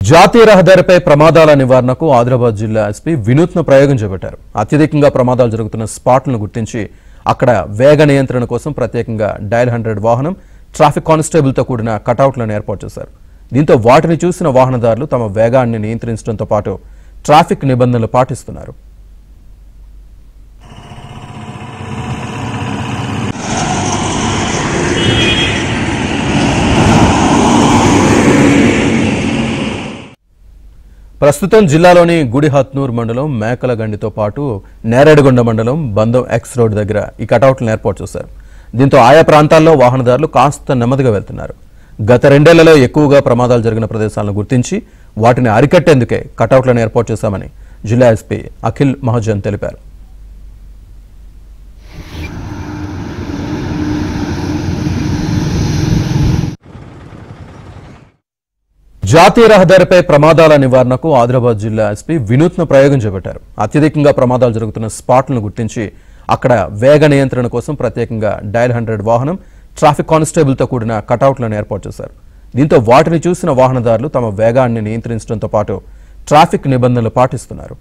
జాతీయ రహదారిపై ప్రమాదాల నివారణకు ఆదిలాబాద్ జిల్లా ఎస్పీ వినూత్న ప్రయోగం చేపట్టారు. అత్యధికంగా ప్రమాదాలు జరుగుతున్న స్పాట్లను గుర్తించి అక్కడ వేగ నియంత్రణ కోసం ప్రత్యేకంగా డయల్ 100 వాహనం, ట్రాఫిక్ కానిస్టేబుల్తో కూడిన కటౌట్లను ఏర్పాటు చేశారు. దీంతో వాటిని చూసిన వాహనదారులు తమ వేగాన్ని నియంత్రించడంతో పాటు ట్రాఫిక్ నిబంధనలు పాటిస్తున్నారు. ప్రస్తుతం జిల్లాలోని గుడిహత్నూర్ మండలం మేకలగండితో పాటు నేరేడుగొండ మండలం బందం ఎక్స్ రోడ్ దగ్గర ఈ కటౌట్లను ఏర్పాటు చేశారు. దీంతో ఆయా ప్రాంతాల్లో వాహనదారులు కాస్త నెమ్మదిగా వెళ్తున్నారు. గత 2 ఏళ్లలో ఎక్కువగా ప్రమాదాలు జరిగిన ప్రదేశాలను గుర్తించి వాటిని అరికట్టేందుకే కటౌట్లను ఏర్పాటు చేశామని జిల్లా ఎస్పీ అఖిల్ మహాజన్ తెలిపారు. జాతీయ రహదారిపై ప్రమాదాల నివారణకు ఆదిలాబాద్ జిల్లా ఎస్పీ వినూత్న ప్రయోగం చేపట్టారు. అత్యధికంగా ప్రమాదాలు జరుగుతున్న స్పాట్లను గుర్తించి అక్కడ వేగ నియంత్రణ కోసం ప్రత్యేకంగా డయల్ 100 వాహనం, ట్రాఫిక్ కానిస్టేబుల్తో కూడిన కటౌట్లను ఏర్పాటు చేశారు. దీంతో వాటిని చూసిన వాహనదారులు తమ వేగాన్ని నియంత్రించడంతో పాటు ట్రాఫిక్ నిబంధనలు పాటిస్తున్నారు.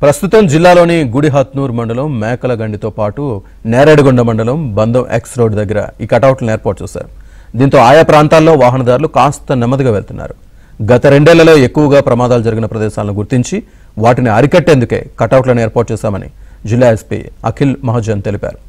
ప్రస్తుతం జిల్లాలోని గుడిహత్నూర్ మండలం మేకలగండితో పాటు నేరేడుగొండ మండలం బందం ఎక్స్ రోడ్ దగ్గర ఈ కటౌట్లను ఏర్పాటు చేశారు. దీంతో ఆయా ప్రాంతాల్లో వాహనదారులు కాస్త నెమ్మదిగా వెళ్తున్నారు. గత 2 ఏళ్లలో ఎక్కువగా ప్రమాదాలు జరిగిన ప్రదేశాలను గుర్తించి వాటిని అరికట్టేందుకే కటౌట్లను ఏర్పాటు చేశామని జిల్లా ఎస్పీ అఖిల్ మహాజన్ తెలిపారు.